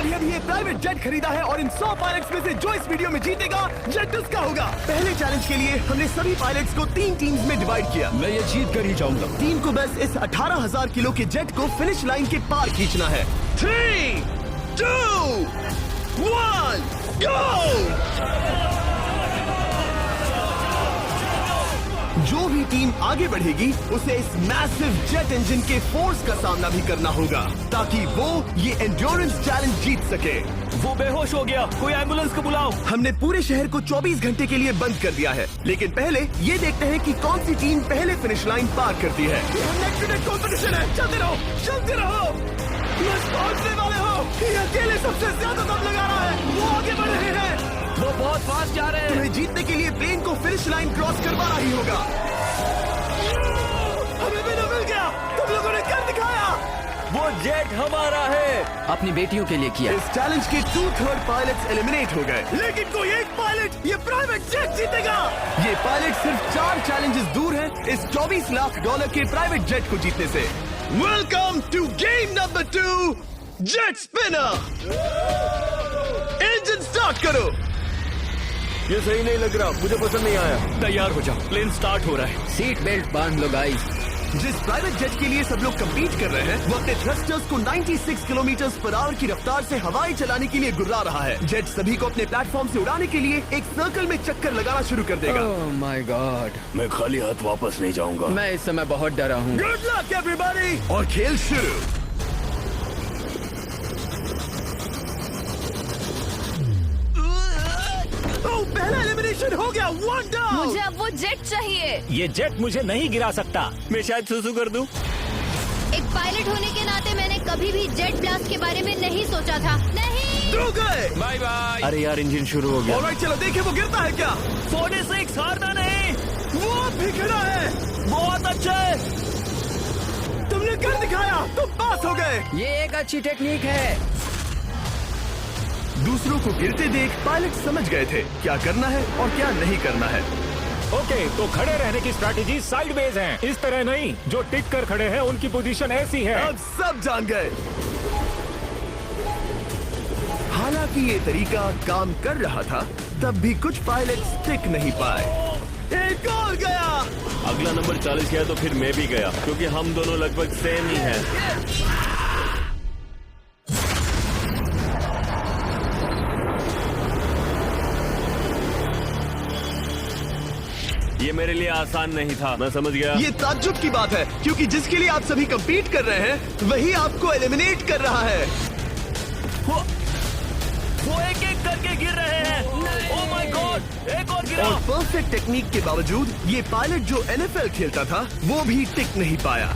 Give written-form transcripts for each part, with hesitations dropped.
अभी ये private jet खरीदा है और इन 100 पायलट्स में से जो इस वीडियो में जीतेगा जेट उसका होगा। पहले चैलेंज के लिए हमने सभी पायलट्स को 3 टीम्स में डिवाइड किया। मैं ये जीत कर ही जाऊंगा। टीम को बस इस 18,000 किलो के जेट को फिनिश लाइन के पार खींचना है। 3, 2, 1, गो! जो भी टीम आगे बढ़ेगी उसे इस मैसिव जेट इंजन के फोर्स का सामना भी करना होगा ताकि वो ये एंड्योरेंस चैलेंज जीत सके। वो बेहोश हो गया, कोई एम्बुलेंस को बुलाओ। हमने पूरे शहर को 24 घंटे के लिए बंद कर दिया है, लेकिन पहले ये देखते हैं कि कौन सी टीम पहले फिनिश लाइन पार करती है। कंपटीशन है, चलते रहो, चलते रहो। पहुंचने वाले हो। ये अकेले सबसे ज्यादा दम लगा रहा है, वो आगे बढ़ रहे हैं। वो बहुत फास्ट जा रहे हैं। तुम्हें जीतने के लिए प्लेन को फिनिश लाइन क्रॉस करवाना ही होगा। हमें भी मिल गया, तुम लोगों ने कर दिखाया। वो जेट हमारा है। अपनी बेटियों के लिए किया। इस चैलेंज के 2/3 पायलट्स एलिमिनेट हो गए, लेकिन कोई एक पायलट ये प्राइवेट जेट जीतेगा। ये पायलट सिर्फ 4 चैलेंजेस दूर है इस $24 लाख के प्राइवेट जेट को जीतने से। Welcome to game number 2, jet spinner. Engine start करो। ये सही नहीं लग रहा, मुझे पसंद नहीं आया। तैयार हो जाओ, प्लेन स्टार्ट हो रहा है। सीट बेल्ट बांध लो गाइस। जिस प्राइवेट जेट के लिए सब लोग कम्पीट कर रहे हैं वो अपने थ्रस्टर्स को 96 किलोमीटर पर आवर की रफ्तार से हवाई चलाने के लिए गुर्रा रहा है। जेट सभी को अपने प्लेटफॉर्म से उड़ाने के लिए एक सर्कल में चक्कर लगाना शुरू कर देगा। ओह माय गॉड, मैं खाली हाथ वापस नहीं जाऊंगा। मैं इस समय बहुत डरा हूँ। Good luck everybody. और खेल शुरू। पहला एलिमिनेशन हो गया, 1 डाउन। मुझे अब वो जेट चाहिए। ये जेट मुझे नहीं गिरा सकता। मैं शायद सुसु कर दूं। एक पायलट होने के नाते मैंने कभी भी जेट ब्लास्ट के बारे में नहीं सोचा था। नहीं। दो गए। Bye bye. अरे यार, इंजन शुरू हो गया। ऑलराइट, चलो देखें वो गिरता है क्या। 46 हारना नहीं। वो भी खड़ा है। बहुत अच्छा है। तुमने कर दिखाया, तुम पास हो गए। ये एक अच्छी टेक्निक है। दूसरों को गिरते देख पायलट समझ गए थे क्या करना है और क्या नहीं करना है। ओके, तो खड़े रहने की स्ट्रैटेजी साइडवेज है, इस तरह नहीं। जो टिक कर खड़े हैं उनकी पोजीशन ऐसी है। अब सब जान गए। हालांकि ये तरीका काम कर रहा था, तब भी कुछ पायलट टिक नहीं पाए। एक और गया। अगला नंबर 40 गया तो फिर मैं भी गया, क्योंकि हम दोनों लगभग सेम ही हैं। ये मेरे लिए आसान नहीं था, मैं समझ गया। ये ताज्जुब की बात है, क्योंकि जिसके लिए आप सभी कम्पीट कर रहे हैं वही आपको एलिमिनेट कर रहा है। वो एक एक करके गिर रहे हैं। ओह माय गॉड, एक और गिरा। और परफेक्ट टेक्निक के बावजूद ये पायलट जो NFL खेलता था वो भी टिक नहीं पाया।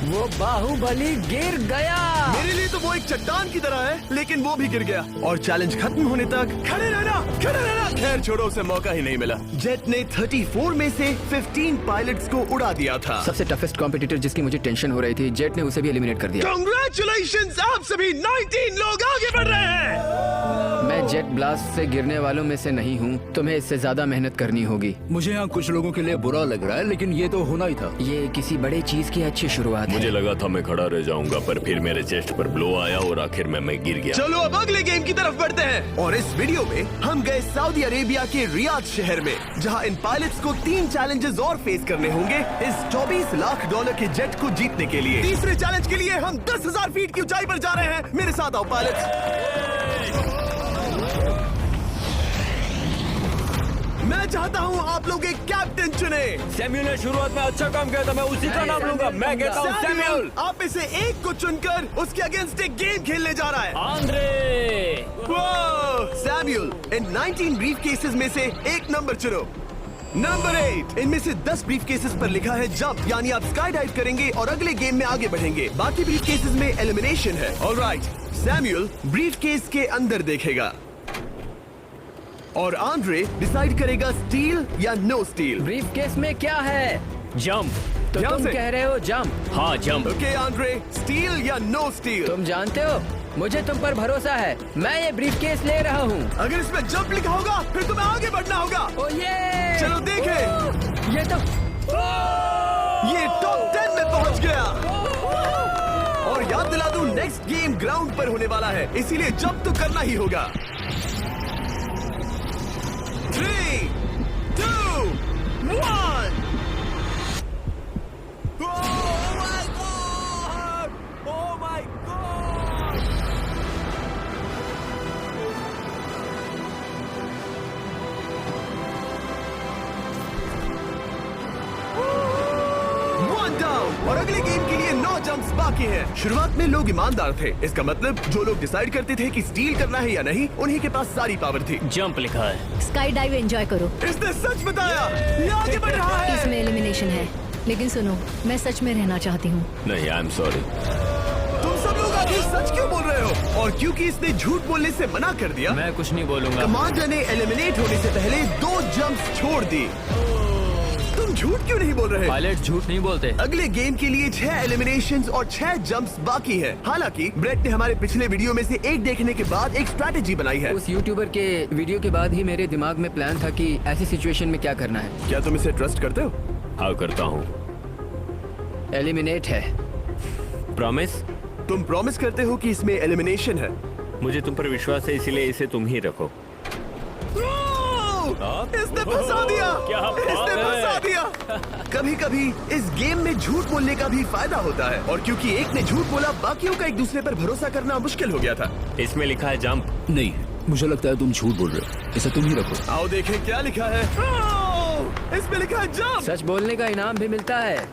वो बाहुबली गिर गया। मेरे लिए तो वो एक चट्टान की तरह है, लेकिन वो भी गिर गया। और चैलेंज खत्म होने तक खड़े रहना, खड़े रहना। खैर छोड़ो, उसे मौका ही नहीं मिला। जेट ने 34 में से 15 पायलट्स को उड़ा दिया था। सबसे टफेस्ट कॉम्पिटिटर जिसकी मुझे टेंशन हो रही थी, जेट ने उसे भी एलिमिनेट कर दिया। कांग्रेचुलेशंस, आप सभी 19 लोग आगे बढ़ रहे हैं। मैं जेट ब्लास्ट से गिरने वालों में से नहीं हूँ। तुम्हें इससे ज्यादा मेहनत करनी होगी। मुझे यहाँ कुछ लोगों के लिए बुरा लग रहा है, लेकिन ये तो होना ही था। ये किसी बड़े चीज की अच्छी शुरुआत है। मुझे लगा था मैं खड़ा रह जाऊंगा, पर फिर मेरे चेस्ट पर ब्लो आया और आखिर में मैं गिर गया। चलो अब अगले गेम की तरफ बढ़ते हैं। और इस वीडियो में हम गए सऊदी अरेबिया के रियाद शहर में, जहां इन पायलट्स को 3 चैलेंजेस और फेस करने होंगे इस $24 लाख के जेट को जीतने के लिए। तीसरे चैलेंज के लिए हम 10,000 फीट की ऊंचाई पर जा रहे हैं। मेरे साथ आओ पायलट्स। मैं चाहता हूँ आप लोग एक कैप्टन चुने। सैम्यूल ने शुरुआत में अच्छा काम किया था, मैं उसी का नाम लूंगा। मैं कहता हूँ सैम्यूल। आप में से एक को चुनकर उसके अगेंस्ट एक गेम खेलने जा रहा है। आंद्रे। सैम्यूल, इन 19 ब्रीफ केसेस में से एक नंबर चुनो। नंबर 8। इनमें से 10 ब्रीफ केसेस पर लिखा है जंप, यानी आप स्काई डाइव करेंगे और अगले गेम में आगे बढ़ेंगे। बाकी ब्रीफ केसेस में एलिमिनेशन है। ऑलराइट, सैम्यूल ब्रीफ केस के अंदर देखेगा और आंद्रे डिसाइड करेगा स्टील या नो स्टील। ब्रीफ केस में क्या है? जंप। तो यहाँ तुम से? कह रहे हो जंप? हाँ, जंप। ओके आंद्रे, स्टील या नो स्टील? तुम जानते हो, मुझे तुम पर भरोसा है। मैं ये ब्रीफ केस ले रहा हूँ। अगर इसमें जंप लिखा होगा फिर तुम्हें आगे बढ़ना होगा। ओ ये चलो देखें। ये तो ये टॉप 10 में पहुंच गया। और याद दिला दूं, नेक्स्ट गेम ग्राउंड पर होने वाला है, इसीलिए जंप तो करना ही होगा। 3, 2, 1। और अगले गेम के लिए 9 जंप्स बाकी हैं। शुरुआत में लोग ईमानदार थे, इसका मतलब जो लोग डिसाइड करते थे कि स्टील करना है या नहीं, उन्हीं के पास सारी पावर थी। जंप लिखा है। स्काई डाइव एंजॉय करो। इसने सच बताया, ये आगे बढ़ रहा है। इसमें एलिमिनेशन है, लेकिन सुनो, मैं सच में रहना चाहती हूँ। नहीं, आई एम सॉरी। तुम सब लोग आखिर सच क्यों बोल रहे हो? और क्योंकि इसने झूठ बोलने से मना कर दिया, मैं कुछ नहीं बोलूंगा। कमांडर ने एलिमिनेट होने से पहले 2 जंप्स छोड़ दी। तुम झूठ क्यों नहीं बोल रहे? पायलट झूठ नहीं बोलते। अगले गेम के लिए 6 एलिमिनेशंस और 6 जंप्स बाकी हैं। हालांकि ब्रेट ने हमारे पिछले वीडियो में से एक देखने के बाद एक स्ट्रैटेजी बनाई है। उस यूट्यूबर के वीडियो के बाद ही मेरे दिमाग में प्लान था कि ऐसी सिचुएशन में क्या करना है। क्या तुम इसे ट्रस्ट करते हो? हाँ, करता हूँ। एलिमिनेट है। प्रॉमिस? तुम प्रॉमिस करते हो कि इसमें एलिमिनेशन है? मुझे तुम पर विश्वास है, इसीलिए इसे तुम ही रखो। इसने फंसा दिया। क्या बात इसने है? फंसा दिया। कभी कभी इस गेम में झूठ बोलने का भी फायदा होता है, और क्योंकि एक ने झूठ बोला, बाकियों का एक दूसरे पर भरोसा करना मुश्किल हो गया था। इसमें लिखा है जंप। नहीं, मुझे लगता है तुम झूठ बोल रहे हो। इसे तुम ही रखो। आओ देखें क्या लिखा है। इसमें लिखा है जंप। सच बोलने का इनाम भी मिलता है।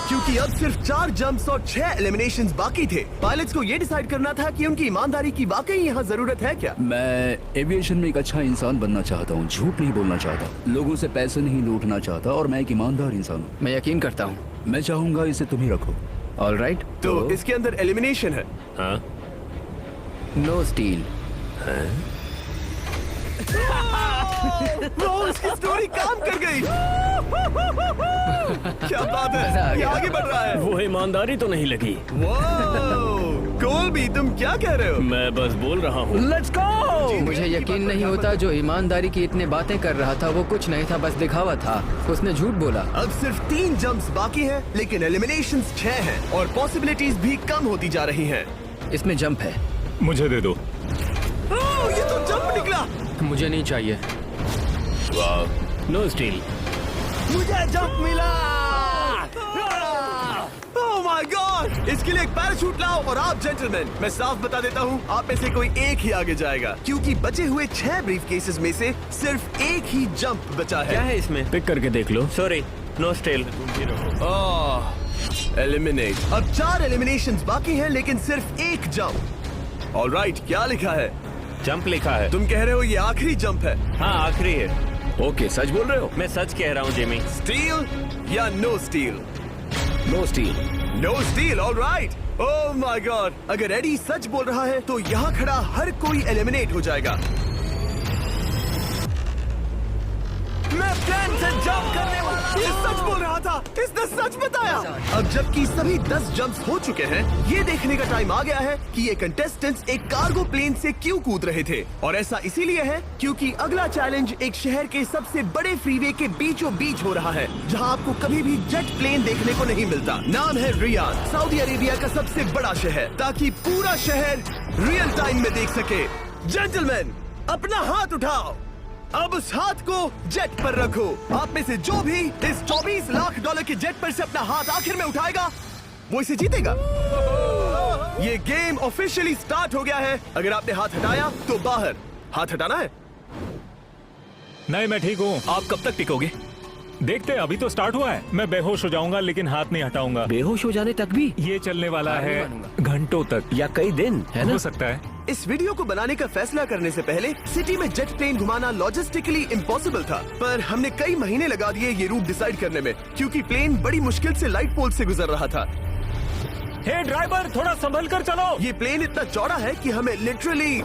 क्योंकि अब सिर्फ 4 जंप्स और 6 एलिमिनेशंस बाकी थे, पायलट्स को ये डिसाइड करना था कि उनकी ईमानदारी की वाकई यहाँ जरूरत है क्या। मैं एविएशन में एक अच्छा इंसान बनना चाहता हूँ, झूठ नहीं बोलना चाहता, लोगों से पैसे नहीं लूटना चाहता, और मैं एक ईमानदार इंसान हूँ। मैं यकीन करता हूँ। मैं चाहूंगा इसे तुम ही रखो। All right. तो इसके अंदर एलिमिनेशन है। हाँ, नो स्टील। इसकी स्टोरी काम कर गई। क्या बात मजा आ है, ये गया। आगे बढ़ रहा है। वो ईमानदारी तो नहीं लगी। कोलबी, तुम क्या कह रहे हो? मैं बस बोल रहा हूँ। Let's go. मुझे यकीन नहीं होता, जो ईमानदारी की इतने बातें कर रहा था वो कुछ नहीं था, बस दिखावा था। उसने झूठ बोला। अब सिर्फ 3 जंप्स बाकी हैं, लेकिन एलिमिनेशंस 6 हैं और पॉसिबिलिटीज भी कम होती जा रही हैं। इसमें जंप है। मुझे दे दो। ये तो जंप निकला। मुझे नहीं चाहिए। No steel. मुझे जंप मिला। ओह माय गॉड! इसके लिए एक पैराशूट लाओ। और आप जेंटलमैन, मैं साफ बता देता हूँ, आप में से कोई एक ही आगे जाएगा, क्योंकि बचे हुए 6 ब्रीफ केसेस में से सिर्फ एक ही जंप बचा क्या है। है इसमें? पिक करके देख लो। Sorry, no steal. एलिमिनेट। अब 4 एलिमिनेशंस बाकी हैं, लेकिन सिर्फ एक जंप। ऑलराइट, क्या लिखा है? जंप लिखा है। तुम कह रहे हो ये आखिरी जंप है? हाँ, आखिरी है। ओके, सच बोल रहे हो? मैं सच कह रहा हूँ जिमी। स्टील या no steal? No steal. No steal. Alright. Oh my god! अगर एडी सच बोल रहा है तो यहाँ खड़ा हर कोई एलिमिनेट हो जाएगा। मैं प्लेन से जंप करने वाला। ये सच बोल रहा था, इसने सच बताया। अब जबकि सभी 10 जंप्स हो चुके हैं, ये देखने का टाइम आ गया है कि ये कंटेस्टेंट्स एक कार्गो प्लेन से क्यों कूद रहे थे। और ऐसा इसीलिए है क्योंकि अगला चैलेंज एक शहर के सबसे बड़े फ्रीवे के बीचों बीच हो रहा है, जहां आपको कभी भी जेट प्लेन देखने को नहीं मिलता। नाम है रियाद, सऊदी अरेबिया का सबसे बड़ा शहर, ताकि पूरा शहर रियल टाइम में देख सके। जेंटलमैन, अपना हाथ उठाओ। अब उस हाथ को जेट पर रखो। आप में से जो भी इस $24 लाख के जेट पर से अपना हाथ आखिर में उठाएगा, वो इसे जीतेगा। ये गेम ऑफिशियली स्टार्ट हो गया है। अगर आपने हाथ हटाया तो बाहर। हाथ हटाना है। नहीं, मैं ठीक हूँ। आप कब तक टिकोगे? देखते हैं, अभी तो स्टार्ट हुआ है। मैं बेहोश हो जाऊंगा, लेकिन हाथ नहीं हटाऊंगा। बेहोश हो जाने तक भी? ये चलने वाला हार नहीं है मानूंगा। घंटों तक, या कई दिन, है ना? हो सकता है। इस वीडियो को बनाने का फैसला करने से पहले सिटी में जेट प्लेन घुमाना लॉजिस्टिकली इम्पॉसिबल था, पर हमने कई महीने लगा दिए ये रूट डिसाइड करने में, क्योंकि प्लेन बड़ी मुश्किल से लाइट पोल से गुजर रहा था। हे ड्राइवर, थोड़ा संभल कर चलो। ये प्लेन इतना चौड़ा है कि हमें लिटरली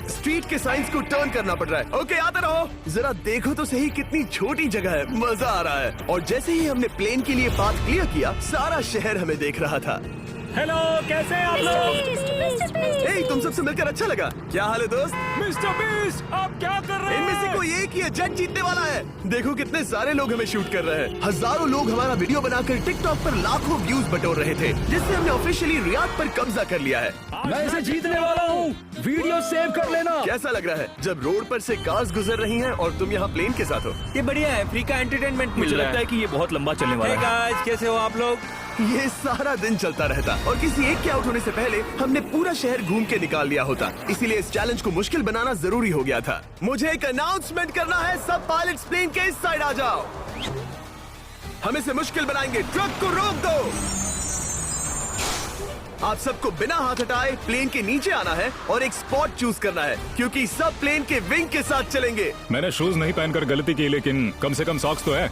स्ट्रीट के साइंस को टर्न करना पड़ रहा है। ओके, आते रहो। जरा देखो तो सही कितनी छोटी जगह है, मजा आ रहा है। और जैसे ही हमने प्लेन के लिए पाथ क्लियर किया, सारा शहर हमें देख रहा था। हेलो, कैसे हैं आप लोग? ए, तुम सबसे मिलकर अच्छा लगा। क्या हाल है दोस्त? मिस्टर बीस्ट, आप क्या कर रहे इनमें से हैं? कोई एक ही है जेट जीतने वाला है। देखो कितने सारे लोग हमें शूट कर रहे हैं। हजारों लोग हमारा वीडियो बनाकर टिकटॉक पर लाखों व्यूज बटोर रहे थे, जिससे हमने ऑफिशियली रियाद पर कब्जा कर लिया है। मैं इसे जीतने वाला हूँ। वीडियो सेव कर लेना। कैसा लग रहा है जब रोड पर से कार्स गुजर रही हैं और तुम यहाँ प्लेन के साथ हो? ये बढ़िया है, फ्री का एंटरटेनमेंट मिल रहा है कि ये बहुत लंबा चलने वाला है। गाइस, कैसे हो आप लोग? ये सारा दिन चलता रहता और किसी एक के आउट होने से पहले हमने पूरा शहर घूम के निकाल लिया होता। इसीलिए इस चैलेंज को मुश्किल बनाना जरूरी हो गया था। मुझे एक अनाउंसमेंट करना है, सब पायलट्स प्लेन के इस साइड आ जाओ। हम इसे मुश्किल बनाएंगे, ट्रक को रोक दो। आप सबको बिना हाथ हटाए प्लेन के नीचे आना है और एक स्पॉट चूज करना है, क्योंकि सब प्लेन के विंग के साथ चलेंगे। मैंने शूज नहीं पहनकर गलती की, लेकिन कम से कम सॉक्स तो है।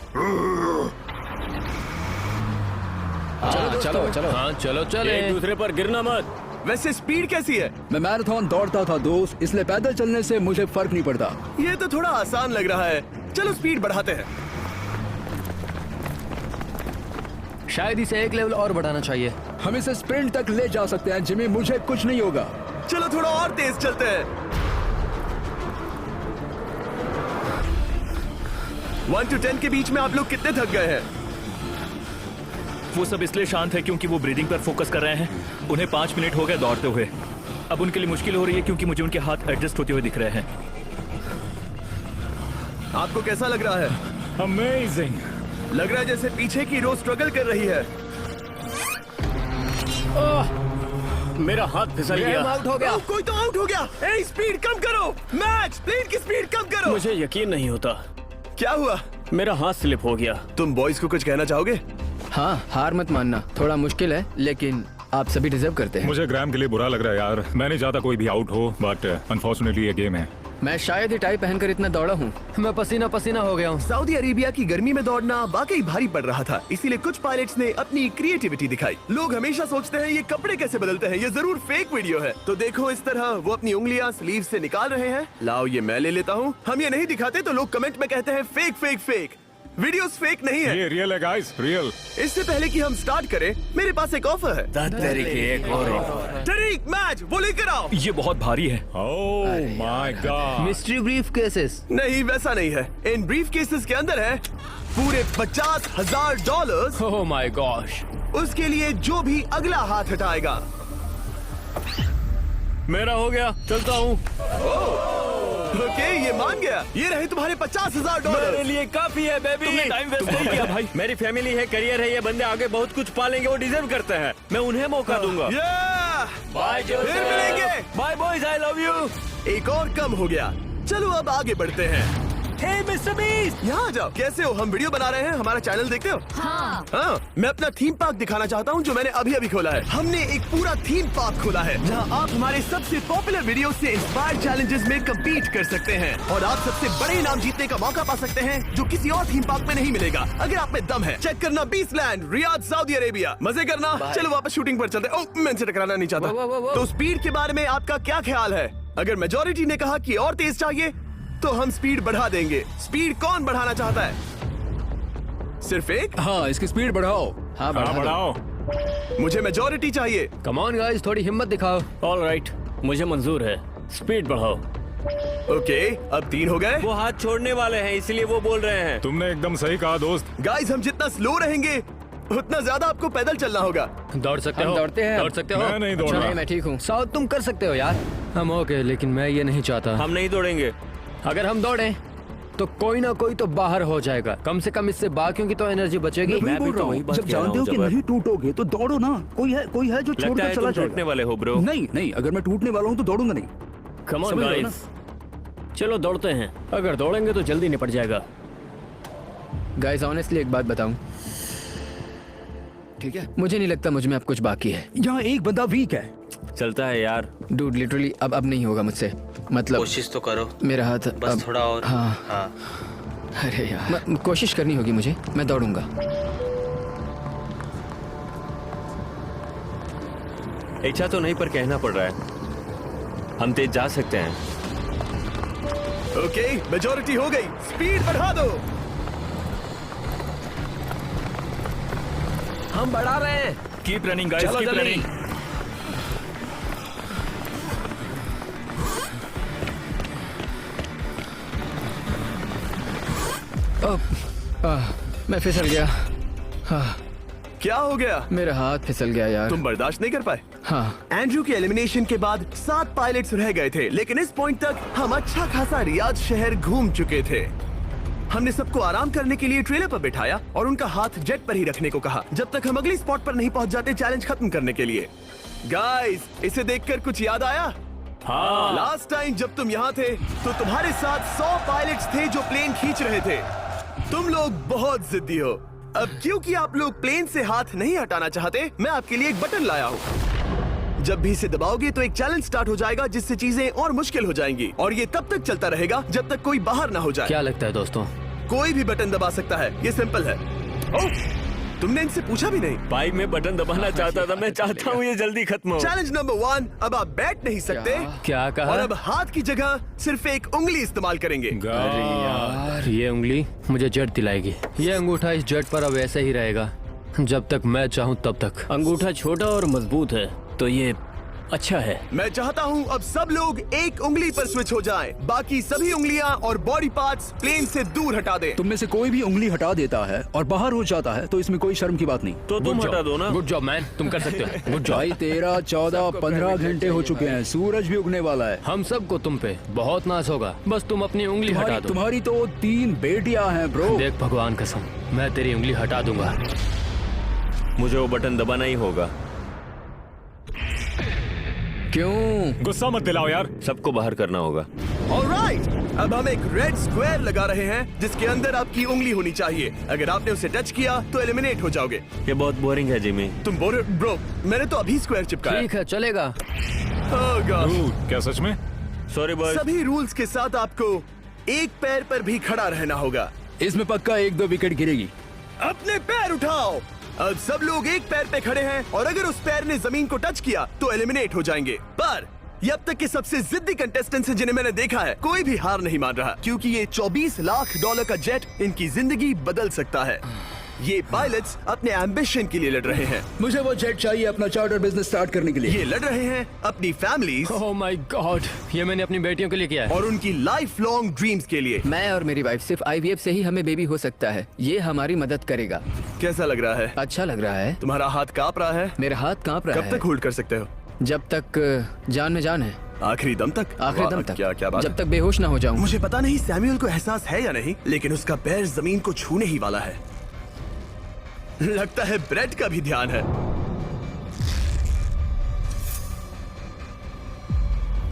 चलो। हाँ चलो चले। एक दूसरे पर गिरना मत। वैसे स्पीड कैसी है? मैं मैराथन दौड़ता था दोस्त, इसलिए पैदल चलने से मुझे फर्क नहीं पड़ता। ये तो थोड़ा आसान लग रहा है। चलो स्पीड बढ़ाते हैं। शायद इसे एक लेवल और बढ़ाना चाहिए। हम इसे स्प्रिंट तक ले जा सकते हैं जिमी, मुझे कुछ नहीं होगा। चलो थोड़ा और तेज चलते हैं। 1 to 10 के बीच में आप लोग कितने थक गए हैं? वो सब इसलिए शांत है क्योंकि वो ब्रीदिंग पर फोकस कर रहे हैं। उन्हें 5 मिनट हो गए दौड़ते हुए। अब उनके लिए मुश्किल हो रही है क्योंकि मुझे उनके हाथ एडजस्ट होते हुए दिख रहे हैं। आपको कैसा लग रहा है? अमेजिंग। लग रहा है जैसे पीछे की रो स्ट्रगल कर रही है। मेरा हाथ फिसल गया। आउट हो गया। कोई तो आउट हो गया। ए, स्पीड कम करो। मैक्स, प्लेन की स्पीड कम करो। मुझे यकीन नहीं होता, क्या हुआ? मेरा हाथ स्लिप हो गया। तुम बॉयज को कुछ कहना चाहोगे? हाँ, हार मत मानना। थोड़ा मुश्किल है, लेकिन आप सभी डिजर्व करते हैं। मुझे ग्राम के लिए बुरा लग रहा है यार। मैं नहीं चाहता कोई भी आउट हो, बट अनफॉर्चुनेटली ये गेम है। मैं शायद ही टाई पहनकर इतना दौड़ा हूँ। मैं पसीना पसीना हो गया हूँ। सऊदी अरेबिया की गर्मी में दौड़ना वाकई भारी पड़ रहा था, इसीलिए कुछ पायलट्स ने अपनी क्रिएटिविटी दिखाई। लोग हमेशा सोचते हैं ये कपड़े कैसे बदलते हैं, ये जरूर फेक वीडियो है। तो देखो इस तरह वो अपनी उंगलियां स्लीव से निकाल रहे हैं। लाओ ये मैं ले लेता हूँ। हम ये नहीं दिखाते तो लोग कमेंट में कहते हैं fake fake fake. Videos fake नहीं है। ये रियल है गाइस, रियल। इससे पहले कि हम स्टार्ट करें, मेरे पास एक ऑफर है। एक और तरीक मैच वो लेकर आओ। ये बहुत भारी है। ओह my God. Mystery brief cases. नहीं वैसा नहीं है। इन ब्रीफ केसेस के अंदर है पूरे $50,000। Oh my gosh. उसके लिए जो भी अगला हाथ हटाएगा। मेरा हो गया, चलता हूँ। ओके, ये मान गया। ये रहे तुम्हारे $50,000। मेरे लिए काफी है बेबी। तुमने टाइम वेस्ट नहीं किया भाई। मेरी फैमिली है, करियर है, ये बंदे आगे बहुत कुछ पालेंगे, वो डिजर्व करते हैं। मैं उन्हें मौका दूंगा। बाय फिर मिलेंगे। Bye boys, I love you. एक और कम हो गया। चलो अब आगे बढ़ते हैं। हे मिस्टर बीस्ट। यहाँ आ जाओ। कैसे हो? हम वीडियो बना रहे हैं। हमारा चैनल देखते हो? हाँ। हाँ, मैं अपना थीम पार्क दिखाना चाहता हूँ जो मैंने अभी अभी खोला है। हमने एक पूरा थीम पार्क खोला है जहाँ आप हमारे सबसे पॉपुलर वीडियो से इंस्पायर्ड चैलेंजेस में कम्पीट कर सकते हैं और आप सबसे बड़े इनाम जीतने का मौका पा सकते हैं जो किसी और थीम पार्क में नहीं मिलेगा। अगर आप में दम है, चेक करना बीचलैंड, रियाद, सऊदी अरेबिया। मजे करना। चलो वापस शूटिंग पर चलते हैं। ओह, मैं इनसे टकराना नहीं चाहता। तो स्पीड के बारे में आपका क्या ख्याल है? अगर मेजोरिटी ने कहा कि और तेज चाहिए तो हम स्पीड बढ़ा देंगे। स्पीड कौन बढ़ाना चाहता है? सिर्फ एक? हाँ, इसकी स्पीड बढ़ाओ। हाँ, हाँ, बढ़ाओ। मुझे मेजोरिटी चाहिए। कम ऑन गाइस, थोड़ी हिम्मत दिखाओ। ऑल राइट, मुझे मंजूर है। स्पीड बढ़ाओ। ओके, अब 3 हो गए। वो हाथ छोड़ने वाले हैं, इसलिए वो बोल रहे हैं। तुमने एकदम सही कहा दोस्त। गाइस, हम जितना स्लो रहेंगे उतना ज्यादा आपको पैदल चलना होगा। दौड़ सकते हम हो? दौड़ते हैं। दौड़ सकते हो? मैं नहीं दौड़ रहा। मैं ठीक हूँ। साउथ तुम कर सकते हो यार। हम ओके, लेकिन मैं ये नहीं चाहता। हम नहीं दौड़ेंगे। अगर हम दौड़े तो कोई ना कोई तो बाहर हो जाएगा। कम से कम इससे बाकियों की तो एनर्जी बचेगी। मैं भी बोल तो रहा वही हूँ, बात जब कह रहा जानते हो हूँ, कि जबर। नहीं टूटोगे तो दौड़ो ना। कोई है जो लगता छोड़कर है चला तुम टूटने जाएगा। वाले हो ब्रो। नहीं, अगर मैं टूटने वाला हूँ तो दौड़ूंगा नहीं। कम ऑन समझ रहे हो गाइस, चलो दौड़ते हैं। अगर दौड़ेंगे तो जल्दी निपट जाएगा। गाइस, ऑनेस्टली एक बात बताऊं, ठीक है, मुझे नहीं लगता मुझ में अब कुछ बाकी है। यहाँ एक बंदा वीक है। चलता है यार। डूड, लिटरली अब नहीं होगा मुझसे। मतलब कोशिश तो करो, मेरा हाथ बस अब, थोड़ा और। हाँ। हाँ। अरे यार, कोशिश करनी होगी मुझे। मैं दौड़ूंगा। इच्छा तो नहीं, पर कहना पड़ रहा है। हम तेज जा सकते हैं। ओके, मेजोरिटी हो गई। स्पीड बढ़ा दो। हम बढ़ा रहे हैं। Keep running guys, keep running. मैं फिसल गया। क्या हो गया? मेरा हाथ फिसल गया यार। तुम बर्दाश्त नहीं कर पाए? हाँ। एंड्रू के एलिमिनेशन के बाद 7 पायलट्स रह गए थे, लेकिन इस पॉइंट तक हम अच्छा खासा रियाद शहर घूम चुके थे। हमने सबको आराम करने के लिए ट्रेलर पर बिठाया और उनका हाथ जेट पर ही रखने को कहा जब तक हम अगली स्पॉट पर नहीं पहुंच जाते चैलेंज खत्म करने के लिए। गाइस, इसे देखकर कुछ याद आया? हाँ। लास्ट टाइम जब तुम यहाँ थे तो तुम्हारे साथ 100 पायलट्स थे जो प्लेन खींच रहे थे। तुम लोग बहुत जिद्दी हो। अब क्योंकि आप लोग प्लेन से हाथ नहीं हटाना चाहते, मैं आपके लिए एक बटन लाया हूँ। जब भी इसे दबाओगे तो एक चैलेंज स्टार्ट हो जाएगा जिससे चीजें और मुश्किल हो जाएंगी, और ये तब तक चलता रहेगा जब तक कोई बाहर ना हो जाए। क्या लगता है दोस्तों? कोई भी बटन दबा सकता है, ये सिंपल है। ओह, तुमने इनसे पूछा भी नहीं। भाई मैं बटन दबाना चाहता था, मैं चाहता हूँ ये जल्दी खत्म हो। चैलेंज नंबर 1, अब आप बैठ नहीं सकते। क्या कहा? और अब हाथ की जगह सिर्फ एक उंगली इस्तेमाल करेंगे। अरे यार, ये उंगली मुझे जेट दिलाएगी। ये अंगूठा इस जेट पर अब ऐसे ही रहेगा जब तक मैं चाहूँ तब तक। अंगूठा छोटा और मजबूत है तो ये अच्छा है। मैं चाहता हूँ अब सब लोग एक उंगली पर स्विच हो जाएं। बाकी सभी उंगलियां और बॉडी पार्ट्स प्लेन से दूर हटा दें। तुम में से कोई भी उंगली हटा देता है और बाहर हो जाता है तो इसमें कोई शर्म की बात नहीं। तो तुम हटा दो ना। गुड जॉब मैन, तुम कर सकते हो। Good job. भाई 13, 14, 15 घंटे हो चुके हैं, सूरज भी उगने वाला है। हम सबको तुम पे बहुत नाज होगा, बस तुम अपनी उंगली हटा दो। तुम्हारी तो 3 बेटियां हैं ब्रो। देख भगवान कसम, मैं तेरी उंगली हटा दूंगा। मुझे वो बटन दबाना ही होगा। क्यों? गुस्सा मत दिलाओ यार। सबको बाहर करना होगा। ऑलराइट, अब हम एक रेड स्क्वायर लगा रहे हैं जिसके अंदर आपकी उंगली होनी चाहिए। अगर आपने उसे टच किया तो एलिमिनेट हो जाओगे। ये बहुत बोरिंग है जिमी। तुम बोल ब्रो, मैंने तो अभी स्क्वायर चिपकाया। ठीक है, चलेगा। Oh gosh। क्या सच में? Sorry boy. सभी रूल्स के साथ आपको एक पैर पर भी खड़ा रहना होगा। इसमें पक्का 1-2 विकेट गिरेगी। अपने पैर उठाओ। अब सब लोग एक पैर पे खड़े हैं और अगर उस पैर ने जमीन को टच किया तो एलिमिनेट हो जाएंगे। पर ये अब तक के सबसे जिद्दी कंटेस्टेंट्स हैं जिन्हें मैंने देखा है। कोई भी हार नहीं मान रहा क्योंकि ये $24 लाख का जेट इनकी जिंदगी बदल सकता है। ये पायलट्स अपने एम्बिशन के लिए लड़ रहे हैं। मुझे वो जेट चाहिए अपना चार्टर बिजनेस स्टार्ट करने के लिए। ये लड़ रहे हैं अपनी फैमिलीज ओह माय गॉड, ये मैंने अपनी बेटियों के लिए किया है। और उनकी लाइफ लॉन्ग ड्रीम्स के लिए। मैं और मेरी वाइफ सिर्फ IVF से ही हमें बेबी हो सकता है। ये हमारी मदद करेगा। कैसा लग रहा है? अच्छा लग रहा है। तुम्हारा हाथ कांप रहा है? मेरा हाथ कांप रहा है। कब तक होल्ड कर सकते हो? जब तक जान में जान है। आखिरी दम तक? आखिरी दम तक। क्या बात जब है? तक बेहोश ना हो जाऊं। मुझे पता नहीं सैमुअल को एहसास है या नहीं, लेकिन उसका पैर जमीन को छूने ही वाला है। लगता है ब्रेड का भी ध्यान है।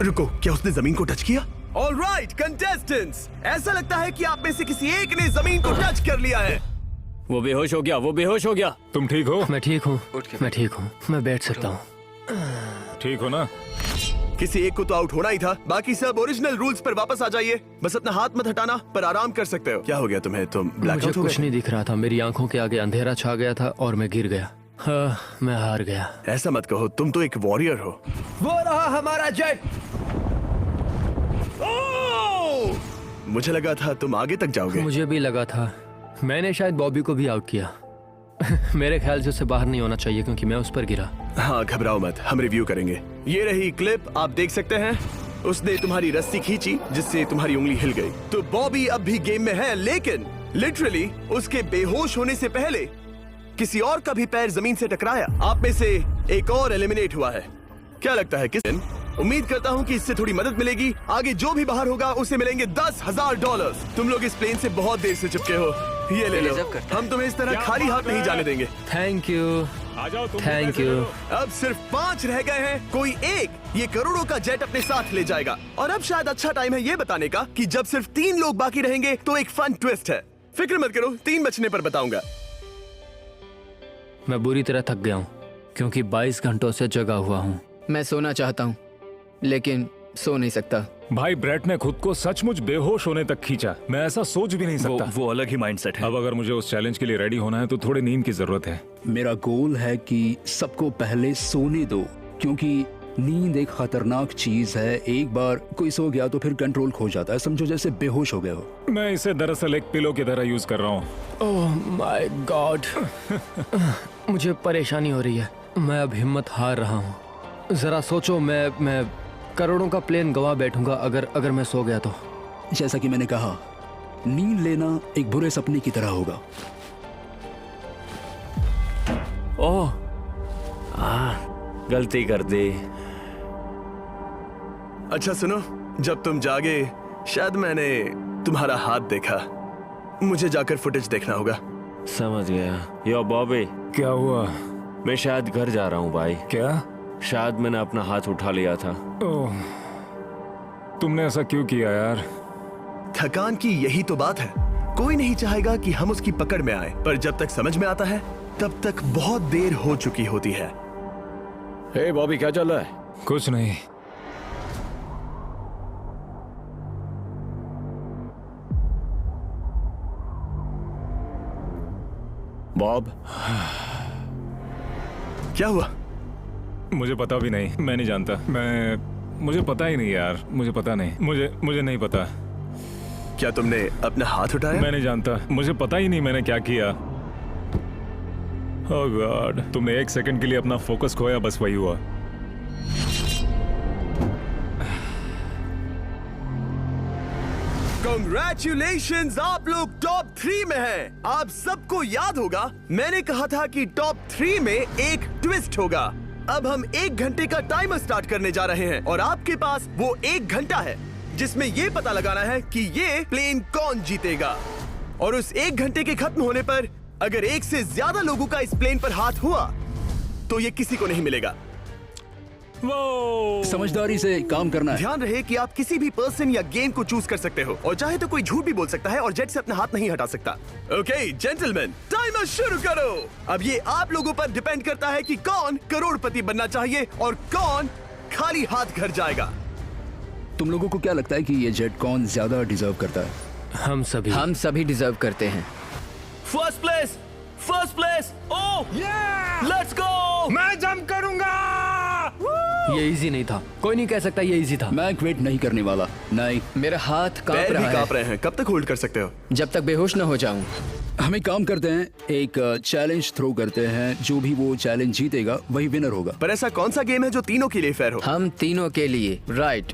रुको, क्या उसने जमीन को टच किया? ऑलराइट कंटेस्टेंट्स, ऐसा लगता है कि आप में से किसी एक ने जमीन को टच कर लिया है। वो बेहोश हो गया, वो बेहोश हो गया। तुम ठीक हो? मैं ठीक हूँ, मैं ठीक हूँ, मैं बैठ सकता हूँ। ठीक हो ना? किसी एक को तो आउट होना ही था। बाकी सब ओरिजिनल रूल्स पर वापस आ जाइए। बस अपना हाथ मत हटाना, पर आराम कर सकते हो। क्या हो गया तुम्हें? तुम मुझे ब्लैकआउट हो कुछ गए? नहीं दिख रहा था। मेरी आंखों के आगे अंधेरा छा गया था और मैं गिर गया। हाँ, मैं हार गया। ऐसा मत कहो, तुम तो एक वॉरियर हो। वो रहा हमारा जेट। मुझे लगा था तुम आगे तक जाओगे। मुझे भी लगा था। मैंने शायद बॉबी को भी आउट किया। मेरे ख्याल से उसे बाहर नहीं होना चाहिए क्योंकि मैं उस पर गिरा। हाँ, घबराओ मत, हम रिव्यू करेंगे। ये रही क्लिप, आप देख सकते हैं। उसने तुम्हारी रस्सी खींची जिससे तुम्हारी उंगली हिल गई। तो बॉबी अब भी गेम में है, लेकिन लिटरली उसके बेहोश होने से पहले किसी और का भी पैर जमीन से टकराया। आप में से एक और एलिमिनेट हुआ है। क्या लगता है किस दिन? उम्मीद करता हूँ कि इससे थोड़ी मदद मिलेगी। आगे जो भी बाहर होगा उसे मिलेंगे $10,000। तुम लोग इस प्लेन से बहुत देर से चिपके हो। ये ले लो, हम तुम्हें इस तरह खाली हाथ नहीं जाने देंगे। थैंक यू, आ जाओ तुम। Thank you. अब सिर्फ 5 रह गए हैं। कोई एक ये करोड़ों का जेट अपने साथ ले जाएगा। और अब शायद अच्छा टाइम है ये बताने का कि जब सिर्फ 3 लोग बाकी रहेंगे तो एक फन ट्विस्ट है। फिक्र मत करो, 3 बचने पर बताऊंगा। मैं बुरी तरह थक गया हूँ क्योंकि 22 घंटों से जगा हुआ हूँ। मैं सोना चाहता हूँ लेकिन सो नहीं सकता। भाई ब्रेट ने खुद को सचमुच बेहोश होने तक खींचा। मैं ऐसा सोच भी नहीं सकता। वो अलग ही माइंडसेट है। अब अगर मुझे उस चैलेंज के लिए रेडी होना है तो थोड़ी नींद की जरूरत है। मेरा गोल है कि सबको पहले सोने दो, क्योंकि नींद एक खतरनाक चीज है। एक बार कोई सो गया तो फिर कंट्रोल खो जाता है। समझो जैसे बेहोश हो गए हो। मैं इसे दरअसल एक पिलो की तरह यूज कर रहा हूँ। ओह माय गॉड, मुझे परेशानी हो रही है। मैं अब हिम्मत हार रहा हूँ। जरा सोचो, मैं करोड़ों का प्लेन गवा बैठूंगा अगर मैं सो गया तो। जैसा कि मैंने कहा, नींद लेना एक बुरे सपने की तरह होगा। ओह, गलती कर दी। अच्छा सुनो, जब तुम जागे शायद मैंने तुम्हारा हाथ देखा। मुझे जाकर फुटेज देखना होगा। समझ गया। यो बॉबी, क्या हुआ? मैं शायद घर जा रहा हूँ भाई। क्या? शायद मैंने अपना हाथ उठा लिया था। ओह, तुमने ऐसा क्यों किया यार? थकान की यही तो बात है। कोई नहीं चाहेगा कि हम उसकी पकड़ में आए, पर जब तक समझ में आता है तब तक बहुत देर हो चुकी होती है। हे बॉबी, क्या चल रहा है? कुछ नहीं। बॉब, क्या हुआ? मुझे पता भी नहीं, मैं नहीं जानता। मुझे पता ही नहीं यार, मुझे पता नहीं, मुझे नहीं पता। क्या तुमने अपना हाथ उठाया? मैं नहीं जानता, मुझे पता ही नहीं मैंने क्या किया। ओह गॉड, तुमने 1 सेकंड के लिए अपना फोकस खोया, बस वही हुआ। Congratulations, आप लोग टॉप 3 में हैं। आप सबको याद होगा मैंने कहा था कि टॉप 3 में एक ट्विस्ट होगा। अब हम 1 घंटे का टाइमर स्टार्ट करने जा रहे हैं और आपके पास वो 1 घंटा है जिसमें ये पता लगाना है कि ये प्लेन कौन जीतेगा। और उस 1 घंटे के खत्म होने पर अगर 1 से ज्यादा लोगों का इस प्लेन पर हाथ हुआ तो ये किसी को नहीं मिलेगा। समझदारी से काम करना है। ध्यान रहे कि आप किसी भी पर्सन या गेम को चूज कर सकते हो और चाहे तो कोई झूठ भी बोल सकता है और जेट से अपना हाथ नहीं हटा सकता। ओके जेंटलमैन, टाइमर शुरू करो। अब ये आप लोगों पर डिपेंड करता है कि कौन करोड़पति बनना चाहिए और कौन खाली हाथ घर जाएगा। तुम लोगों को क्या लगता है कि ये जेट कौन ज्यादा डिजर्व करता है? हम सभी डिजर्व करते हैं। First place. Oh let's go. मैं जंप करूंगा। ये इजी नहीं था, कोई नहीं कह सकता ये इजी था। मैं क्विट नहीं करने वाला। नहीं, मेरा हाथ कांप पैर भी रहा कांप है। रहे हैं। कब तक होल्ड कर सकते हो? जब तक बेहोश न हो जाऊं। हम एक काम करते हैं, एक चैलेंज थ्रो करते हैं। जो भी वो चैलेंज जीतेगा वही विनर होगा। पर ऐसा कौन सा गेम है जो तीनों के लिए फेयर हो? हम तीनों के लिए, राइट।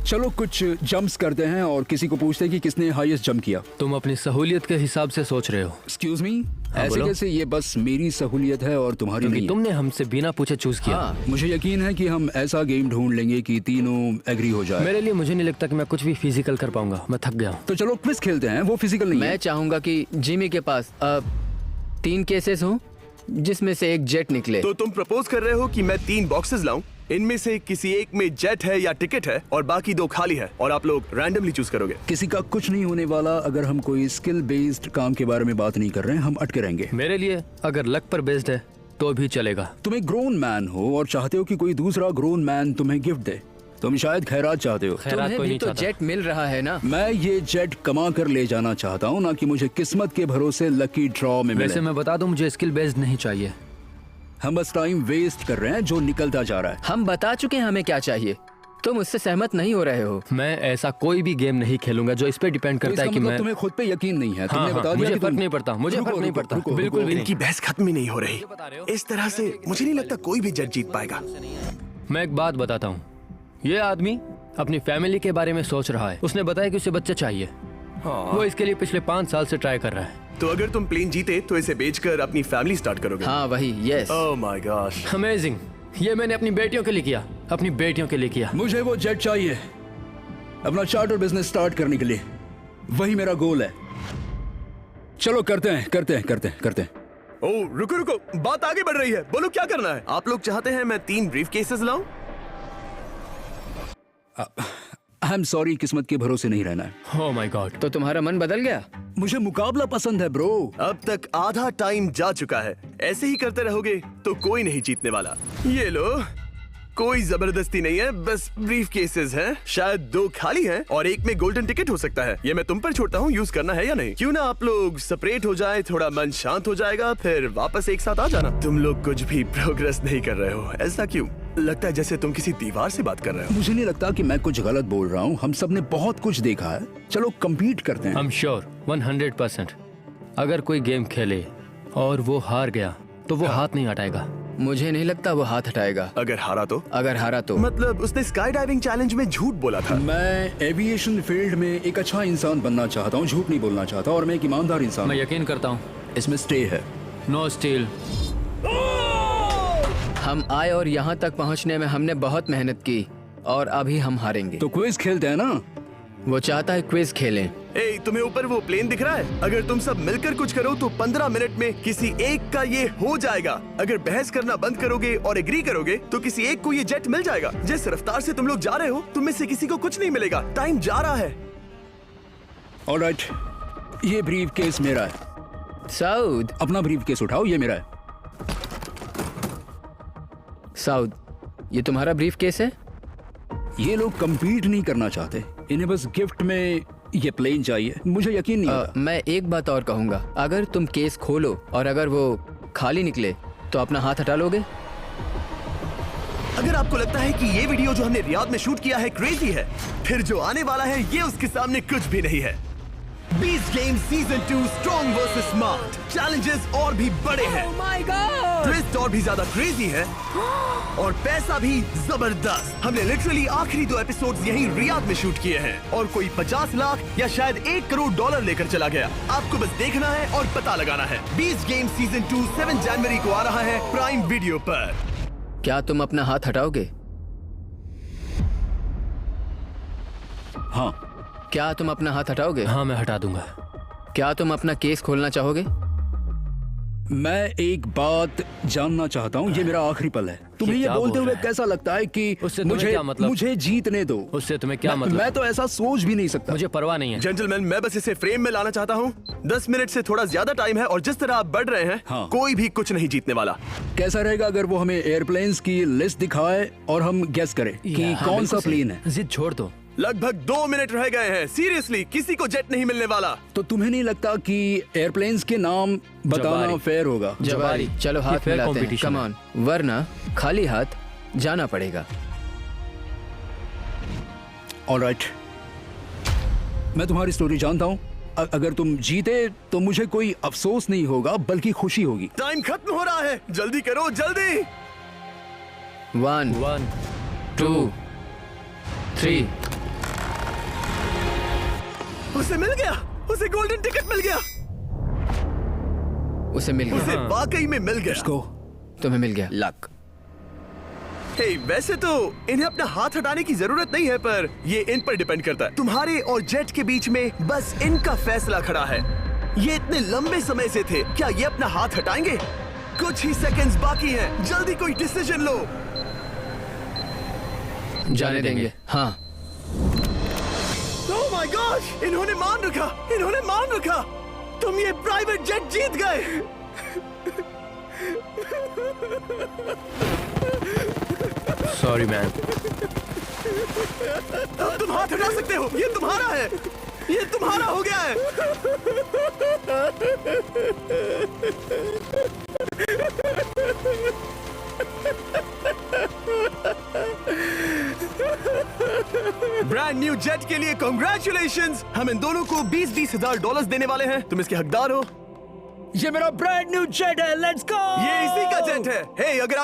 चलो कुछ जंप्स करते हैं और किसी को पूछते हैं कि किसने हाईएस्ट जंप किया। तुम अपनी सहूलियत के हिसाब से सोच रहे हो। एक्सक्यूज मी, ऐसे बोलो। कैसे? ये बस मेरी सहूलियत है और तुम्हारी क्योंकि नहीं। तुमने हमसे बिना पूछे चूज किया। हाँ, मुझे यकीन है कि हम ऐसा गेम ढूंढ लेंगे कि तीनों एग्री हो जाए। मेरे लिए मुझे नहीं लगता कि मैं कुछ भी फिजिकल कर पाऊंगा, मैं थक गया हूँ। तो चलो क्विज खेलते हैं, वो फिजिकल नहीं मैं है। चाहूंगा कि जिमी के पास 3 केसेस हों जिसमें से एक जेट निकले। तो तुम प्रपोज कर रहे हो कि मैं 3 बॉक्सेस लाऊं, इनमें से किसी एक में जेट है या टिकट है और बाकी 2 खाली है और आप लोग रैंडमली चूज करोगे। किसी का कुछ नहीं होने वाला। अगर हम कोई स्किल बेस्ड काम के बारे में बात नहीं कर रहे हैं, हम अटके रहेंगे। मेरे लिए अगर लक पर बेस्ड है तो भी चलेगा। तुम एक ग्रोन मैन हो और चाहते हो कि कोई दूसरा ग्रोन मैन तुम्हें गिफ्ट दे। तुम शायद खैरात चाहते हो। खैरात तुम्हें कोई भी नहीं तो चाहता। जेट मिल रहा है ना। मैं ये जेट कमा कर ले जाना चाहता हूँ, ना कि मुझे किस्मत के भरोसे लकी ड्रॉ में वैसे मिले। मैं बता दूं, मुझे स्किल बेस्ड नहीं चाहिए। हम बस टाइम वेस्ट कर रहे हैं जो निकलता जा रहा है। हम बता चुके हैं हमें क्या चाहिए। तुम उससे सहमत नहीं हो रहे हो। मैं ऐसा कोई भी गेम नहीं खेलूंगा जो इस पे डिपेंड तो करता है इसका कि मतलब मैं। तुम्हें खुद पे यकीन नहीं है। तुमने हाँ, बता दिया मुझे कि फर्क तुम- नहीं पड़ता, मुझे रुको, फर्क नहीं रुको, पड़ता, रुको, बिल्कुल रुको। भी नहीं। इनकी बहस खत्म ही नहीं हो रही। इस तरह से मुझे नहीं लगता कोई भी जेट जीत पाएगा। मैं एक बात बताता हूँ, ये आदमी अपनी फैमिली के बारे में सोच रहा है। उसने बताया कि उसे बच्चा चाहिए। वो इसके लिए पिछले 5 साल से ट्राई कर रहा है। तो अगर तुम प्लेन जीते तो इसे बेचकर अपनी फैमिली स्टार्ट करोगे। हाँ वही, yes. Oh my gosh. Amazing. ये मैंने अपनी बेटियों के लिए किया, अपनी बेटियों के लिए किया। मुझे वो जेट चाहिए अपना चार्टर बिजनेस स्टार्ट करने के लिए। वही मेरा गोल है। चलो करते हैं। ओह रुको, बात आगे बढ़ रही है। बोलो क्या करना है? आप लोग चाहते हैं मैं 3 ब्रीफ केसेस लाऊं? आई एम सॉरी, किस्मत के भरोसे नहीं रहना है। ओह माय गॉड। तो तुम्हारा मन बदल गया? मुझे मुकाबला पसंद है ब्रो। अब तक आधा टाइम जा चुका है। ऐसे ही करते रहोगे तो कोई नहीं जीतने वाला। ये लो, कोई जबरदस्ती नहीं है, बस ब्रीफ केसेस हैं। शायद 2 खाली हैं और एक में गोल्डन टिकट हो सकता है। ये मैं तुम पर छोड़ता हूँ, यूज करना है या नहीं। क्यों ना आप लोग सेपरेट हो जाए, थोड़ा मन शांत हो जाएगा, फिर वापस एक साथ आ जाना। तुम लोग कुछ भी प्रोग्रेस नहीं कर रहे हो। ऐसा क्यों? लगता है जैसे तुम किसी दीवार से बात कर रहे हो। मुझे नहीं लगता कि मैं कुछ गलत बोल रहा हूँ। हम सब ने बहुत कुछ देखा है। चलो कम्पीट करते हैं। I am sure 100%। अगर कोई गेम खेले और वो हार गया तो वो हाथ नहीं हटाएगा। मुझे नहीं लगता वो हाथ हटाएगा। अगर हारा तो? अगर हारा तो मतलब उसने स्काई डाइविंग चैलेंज में झूठ बोला था। मैं एविएशन फील्ड में एक अच्छा इंसान बनना चाहता हूँ, झूठ नहीं बोलना चाहता, और मैं एक ईमानदार इंसान मैं हूँ। यकीन करता हूँ। इसमें स्टे है। No steal. हम आए और यहाँ तक पहुँचने में हमने बहुत मेहनत की और अभी हम हारेंगे। तो क्विज खेलते हैं ना? वो चाहता है क्विज खेलें। ए, तुम्हें ऊपर वो प्लेन दिख रहा है? अगर तुम सब मिलकर कुछ करो तो 15 मिनट में किसी एक का ये हो जाएगा। अगर बहस करना बंद करोगे और एग्री करोगे तो किसी एक को ये जेट मिल जाएगा। जिस रफ्तार से तुम लोग जा रहे हो, तुम में से किसी को कुछ नहीं मिलेगा। टाइम जा रहा है। ऑलराइट, ये ब्रीफ केस मेरा है। साउद, अपना ब्रीफ केस उठाओ, ये मेरा है। साउद, ये तुम्हारा ब्रीफ केस है? ये लोग compete नहीं करना चाहते, इन्हें बस गिफ्ट में ये प्लेन चाहिए। मुझे यकीन नहीं होता। मैं एक बात और कहूंगा, अगर तुम केस खोलो और अगर वो खाली निकले तो अपना हाथ हटा लोगे? अगर आपको लगता है कि ये वीडियो जो हमने रियाद में शूट किया है क्रेजी है, फिर जो आने वाला है ये उसके सामने कुछ भी नहीं है। Beast game season 2 strong versus smart challenges और भी बड़े हैं। ट्विस्ट और भी ज्यादा क्रेजी है और पैसा भी जबरदस्त। हमने लिटरली आखिरी 2 एपिसोड्स यहीं रियाद में शूट किए हैं और कोई 50 लाख या शायद $1 करोड़ लेकर चला गया। आपको बस देखना है और पता लगाना है। बीस्ट गेम सीजन 2 7 जनवरी को आ रहा है प्राइम वीडियो पर। क्या तुम अपना हाथ हटाओगे? हाँ। क्या तुम अपना हाथ हटाओगे? हाँ, मैं हटा दूंगा। क्या तुम अपना केस खोलना चाहोगे? मैं एक बात जानना चाहता हूँ, ये मेरा आखिरी पल है। तुम्हें ये क्या बोलते बोल हुए रहा है? कैसा लगता है कि उससे तुम्हें क्या मतलब? मुझे जीतने दो? उससे तुम्हें क्या मैं, मतलब? मैं तो ऐसा सोच भी नहीं सकता। मुझे परवाह नहीं है। जेंटलमैन, मैं बस इसे फ्रेम में लाना चाहता हूँ। 10 मिनट से थोड़ा ज्यादा टाइम है और जिस तरह आप बढ़ रहे हैं, हाँ। कोई भी कुछ नहीं जीतने वाला। कैसा रहेगा अगर वो हमें एयरप्लेन्स की लिस्ट दिखाए और हम गेस करें कि हाँ, कौन बिल्कुल सा सही। प्लेन है? जिद छोड़ दो। लगभग 2 मिनट रह गए हैं। सीरियसली, किसी को जेट नहीं मिलने वाला। तो तुम्हें नहीं लगता कि एयरप्लेन्स के नाम बताना जवारी। फेयर होगा? जवारी, चलो ये हाथ fair मिलाते हैं। competition कम है। ऑन, वरना खाली हाथ जाना पड़ेगा। ऑलराइट, मैं तुम्हारी स्टोरी जानता हूँ। अगर तुम जीते तो मुझे कोई अफसोस नहीं होगा बल्कि खुशी होगी। टाइम खत्म हो रहा है, जल्दी करो, जल्दी। 1 1 2 3। उसे मिल गया, उसे गोल्डन टिकट मिल गया। उसे मिल गया। उसे वाकई में मिल गया। इसको तुम्हें मिल गया। लक। हे, वैसे तो इन्हें अपना हाथ हटाने की जरूरत नहीं है, पर ये इन पर डिपेंड करता है। तुम्हारे और जेट के बीच में बस इनका फैसला खड़ा है। ये इतने लंबे समय से थे, क्या ये अपना हाथ हटाएंगे? कुछ ही सेकंड्स बाकी हैं, जल्दी कोई डिसीजन लो। जाने देंगे। हाँ। ओह माय गॉश, इन्होंने मान रखा, इन्होंने मान रखा। तुम ये प्राइवेट जेट जीत गए। Sorry man. अब तुम हाथ हटा सकते हो, ये तुम्हारा है, ये तुम्हारा हो गया है। ब्रांड न्यू जेट के लिए कांग्रेचुलेशंस। हम इन दोनों को 20-20 हजार डॉलर्स देने वाले हैं। तुम इसके हकदार हो। ये मेरा ब्रांड न्यू जेट है, लेट्स गो। ये इसी का जेट है। हे, अगर आप